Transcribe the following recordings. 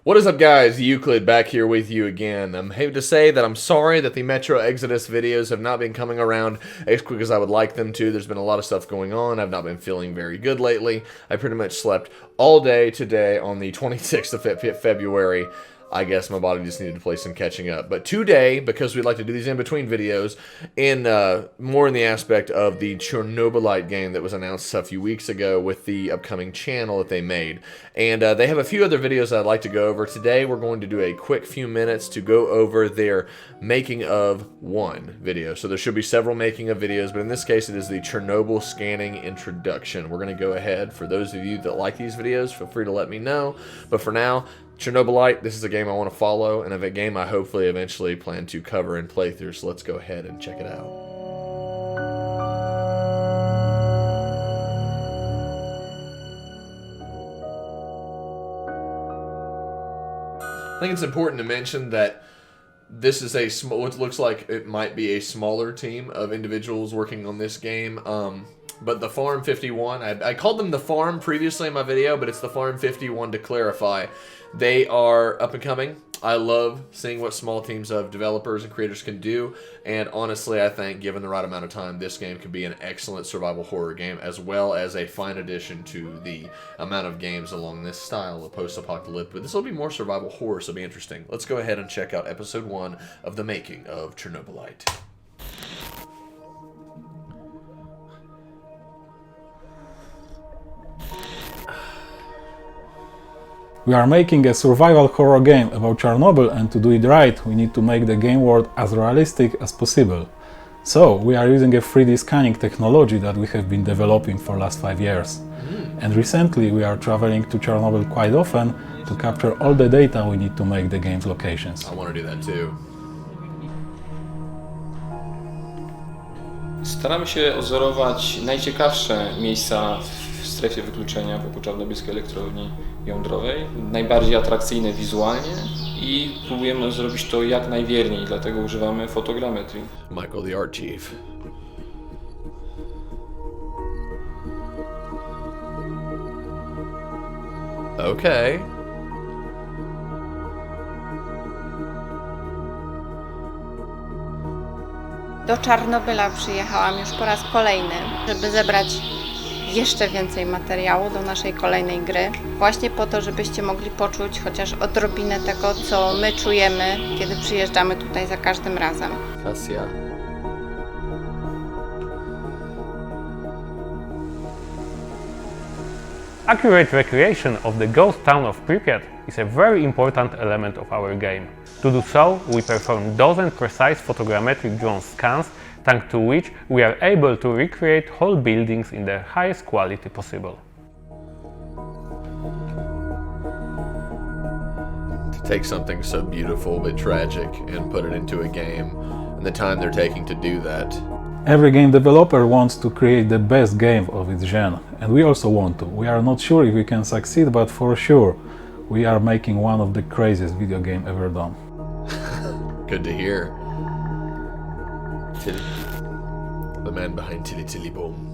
What is up, guys? Euclid back here with you again. I'm happy to say that I'm sorry that the Metro Exodus videos have not been coming around as quick as I would like them to. There's been a lot of stuff going on. I've not been feeling very good lately. I pretty much slept all day today on the 26th of February. I guess my body just needed to play some catching up. But today, because we like to do these in-between videos, more in the aspect of the Chernobylite game that was announced a few weeks ago with the upcoming channel that they made. And they have a few other videos I'd like to go over. Today, we're going to do a quick few minutes to go over their making of one video. So there should be several making of videos, but in this case, it is the Chernobyl scanning introduction. We're going to go ahead. For those of you that like these videos, feel free to let me know. But for now, Chernobylite, this is a game I want to follow, and a game I hopefully eventually plan to cover and play through, so let's go ahead and check it out. I think it's important to mention that this is what looks like it might be a smaller team of individuals working on this game. But the Farm 51, I called them the Farm previously in my video, but it's the Farm 51 to clarify. They are up and coming. I love seeing what small teams of developers and creators can do, and honestly, I think given the right amount of time, this game could be an excellent survival horror game, as well as a fine addition to the amount of games along this style of post-apocalyptic. But this will be more survival horror, so it'll be interesting. Let's go ahead and check out episode 1 of the making of Chernobylite. We are making a survival horror game about Chernobyl, and to do it right, we need to make the game world as realistic as possible. So, we are using a 3D scanning technology that we have been developing for the last 5 years. And recently we are traveling to Chernobyl quite often to capture all the data we need to make the game's locations. I want to do that too. Staramy się odzorować najciekawsze miejsca w strefie wykluczenia wokół czarnobylskiej elektrowni jądrowej, najbardziej atrakcyjne wizualnie i próbujemy zrobić to jak najwierniej, dlatego używamy fotogrammetrii. Michael, the art chief. Okay. Do Czarnobyla przyjechałam już po raz kolejny, żeby zebrać jeszcze więcej materiału do naszej kolejnej gry. Właśnie po to, żebyście mogli poczuć chociaż odrobinę tego, co my czujemy, kiedy przyjeżdżamy tutaj za każdym razem. Kasia. Accurate recreation of the ghost town of Pripyat is a very important element of our game. To do so, we perform dozen precise photogrammetric drone scans, thanks to which we are able to recreate whole buildings in the highest quality possible. To take something so beautiful but tragic and put it into a game, and the time they're taking to do that. Every game developer wants to create the best game of its genre, and we also want to. We are not sure if we can succeed, but for sure, we are making one of the craziest video game ever done. Good to hear. Tili. The man behind Tili Boom.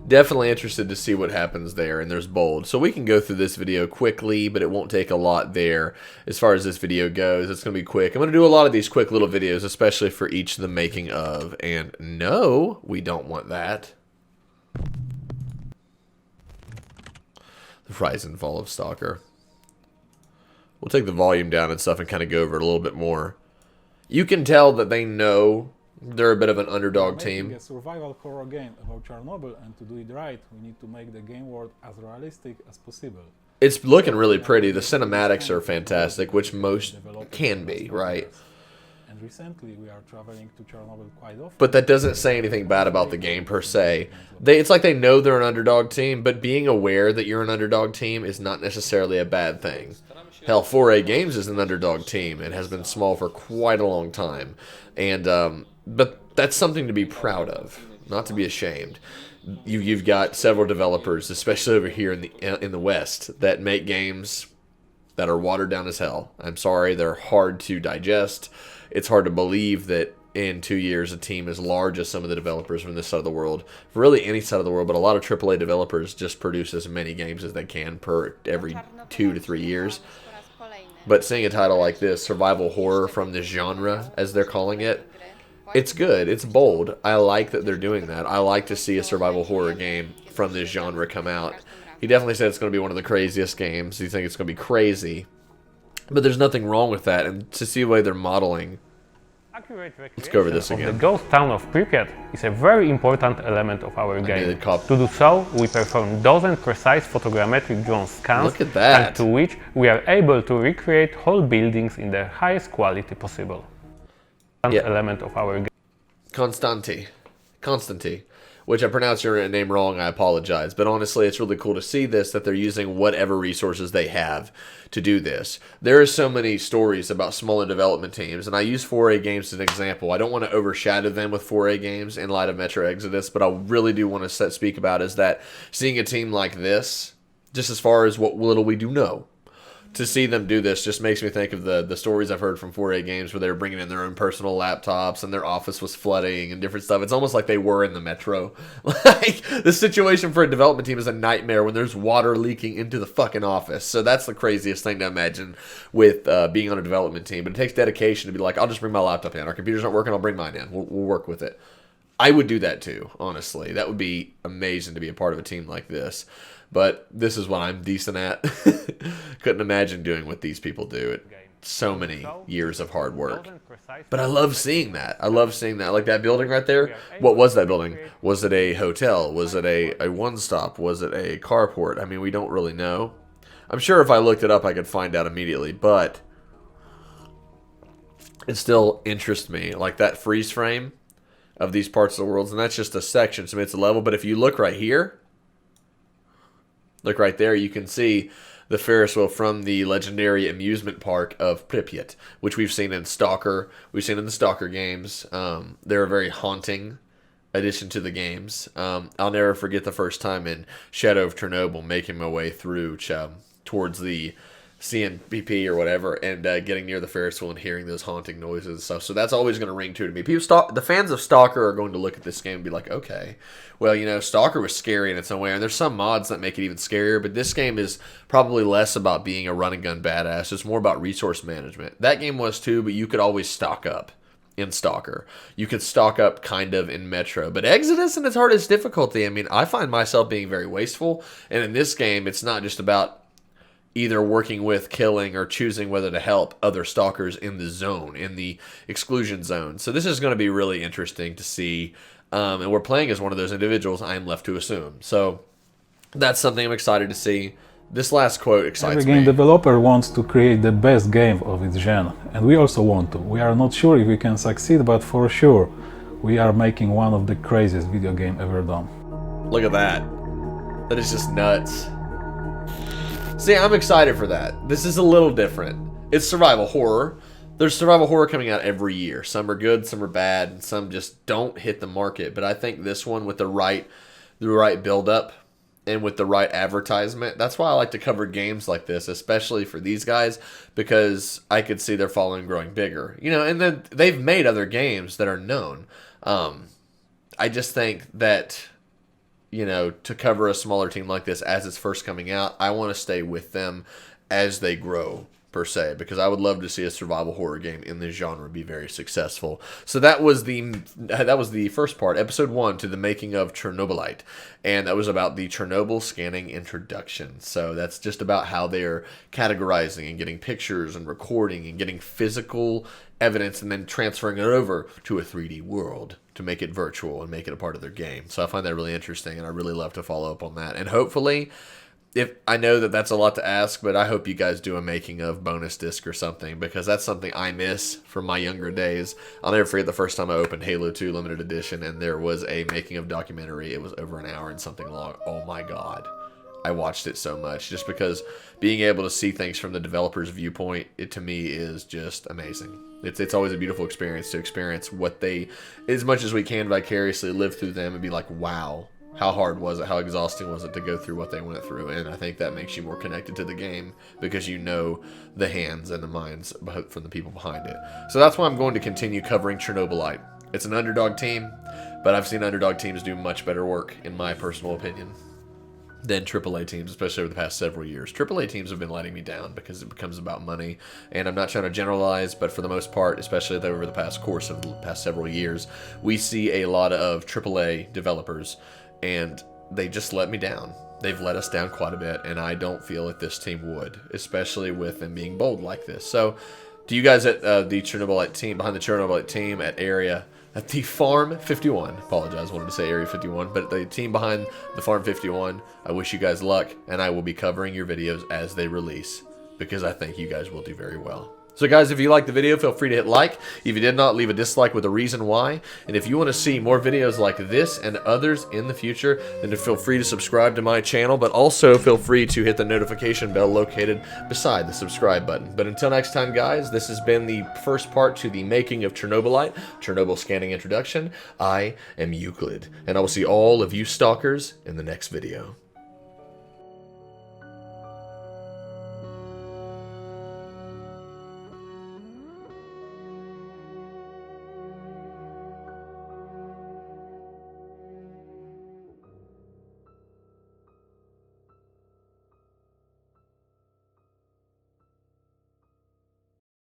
Definitely interested to see what happens there, and there's bold. So we can go through this video quickly, but it won't take a lot there as far as this video goes. It's going to be quick. I'm going to do a lot of these quick little videos, especially for each of the making of. And no, we don't want that. The rise and fall of Stalker. We'll take the volume down and stuff and kind of go over it a little bit more. You can tell that they know they're a bit of an underdog team. Making a survival horror game about Chernobyl, and to do it right, we need to make the game world as realistic as possible. It's looking really pretty. The cinematics are fantastic, which most can be, right? And recently we are traveling to Chernobyl quite often. But that doesn't say anything bad about the game per se. It's like they know they're an underdog team, but being aware that you're an underdog team is not necessarily a bad thing. Hell, 4A Games is an underdog team and has been small for quite a long time. And but that's something to be proud of, not to be ashamed. You've got several developers, especially over here in the West, that make games that are watered down as hell. I'm sorry, they're hard to digest. It's hard to believe that in 2 years a team as large as some of the developers from this side of the world, really any side of the world, but a lot of AAA developers just produce as many games as they can per every 2 to 3 years. But seeing a title like this, survival horror from this genre, as they're calling it, it's good. It's bold. I like that they're doing that. I like to see a survival horror game from this genre come out. He definitely said it's going to be one of the craziest games. You think it's going to be crazy. But there's nothing wrong with that. And to see the way they're modeling... Let's go over this again. The ghost town of Pripyat is a very important element of our game. To do so, we perform dozens precise photogrammetric drone scans, Look at that. thanks to which we are able to recreate whole buildings in the highest quality possible. Element of our game. Constanti, which I pronounced your name wrong, I apologize. But honestly, it's really cool to see this, that they're using whatever resources they have to do this. There are so many stories about smaller development teams, and I use 4A games as an example. I don't want to overshadow them with 4A games in light of Metro Exodus, but I really do want to speak about is that seeing a team like this, just as far as what little we do know, to see them do this just makes me think of the stories I've heard from 4A games where they were bringing in their own personal laptops and their office was flooding and different stuff. It's almost like they were in the Metro. Like, the situation for a development team is a nightmare when there's water leaking into the fucking office. So that's the craziest thing to imagine with being on a development team. But it takes dedication to be like, I'll just bring my laptop in. Our computer's not working, I'll bring mine in. We'll work with it. I would do that too, honestly. That would be amazing to be a part of a team like this. But this is what I'm decent at. Couldn't imagine doing what these people do. So many years of hard work. But I love seeing that. I love seeing that. Like that building right there. What was that building? Was it a hotel? Was it a one-stop? Was it a carport? I mean, we don't really know. I'm sure if I looked it up, I could find out immediately. But it still interests me. Like that freeze frame of these parts of the world. And that's just a section. So it's a level. But if you look right here, look right there, you can see the Ferris wheel from the legendary amusement park of Pripyat, which we've seen in Stalker. We've seen in the Stalker games. They're a very haunting addition to the games. I'll never forget the first time in Shadow of Chernobyl making my way through towards the CNPP or whatever, and getting near the Ferris wheel and hearing those haunting noises and stuff. So that's always going to ring true to me. The fans of Stalker are going to look at this game and be like, okay, well, you know, Stalker was scary in its own way, and there's some mods that make it even scarier, but this game is probably less about being a run-and-gun badass. It's more about resource management. That game was too, but you could always stock up in Stalker. You could stock up kind of in Metro. But Exodus in its hardest difficulty, I mean, I find myself being very wasteful, and in this game, it's not just about either working with, killing, or choosing whether to help other stalkers in the zone, in the exclusion zone. So this is going to be really interesting to see. And we're playing as one of those individuals, I am left to assume. So that's something I'm excited to see. This last quote excites me. Every game developer wants to create the best game of its genre, and we also want to. We are not sure if we can succeed, but for sure, we are making one of the craziest video game ever done. Look at that. That is just nuts. See, I'm excited for that. This is a little different. It's survival horror. There's survival horror coming out every year. Some are good, some are bad, and some just don't hit the market. But I think this one, with the right build-up and with the right advertisement, that's why I like to cover games like this, especially for these guys, because I could see their following growing bigger. You know, and then they've made other games that are known. I just think that, you know, to cover a smaller team like this as it's first coming out, I want to stay with them as they grow, per se, because I would love to see a survival horror game in this genre be very successful. So that was the first part, episode 1, to the making of Chernobylite, and that was about the Chernobyl scanning introduction. So that's just about how they're categorizing and getting pictures and recording and getting physical evidence and then transferring it over to a 3D world to make it virtual and make it a part of their game. So I find that really interesting, and I really love to follow up on that. And hopefully, if I know that that's a lot to ask, but I hope you guys do a making of bonus disc or something, because that's something I miss from my younger days. I'll never forget the first time I opened Halo 2 Limited Edition, and there was a making of documentary. It was over an hour and something long. Oh my god. I watched it so much, just because being able to see things from the developer's viewpoint, it to me is just amazing. It's always a beautiful experience to experience what they, as much as we can, vicariously live through them and be like, wow, How hard was it? How exhausting was it to go through what they went through? And I think that makes you more connected to the game because you know the hands and the minds from the people behind it. So that's why I'm going to continue covering Chernobylite. It's an underdog team, but I've seen underdog teams do much better work, in my personal opinion, than AAA teams, especially over the past several years. AAA teams have been letting me down because it becomes about money, and I'm not trying to generalize, but for the most part, especially over the course of the past several years, we see a lot of AAA developers, and they just let me down. They've let us down quite a bit, and I don't feel that this team would, especially with them being bold like this. So, to you guys at the Chernobylite team, behind the Chernobylite team at the Farm 51. Apologize, wanted to say Area 51, but the team behind the Farm 51, I wish you guys luck, and I will be covering your videos as they release, because I think you guys will do very well. So guys, if you liked the video, feel free to hit like. If you did not, leave a dislike with a reason why. And if you want to see more videos like this and others in the future, then feel free to subscribe to my channel, but also feel free to hit the notification bell located beside the subscribe button. But until next time, guys, this has been the first part to the making of Chernobylite, Chernobyl scanning introduction. I am Euclid, and I will see all of you stalkers in the next video.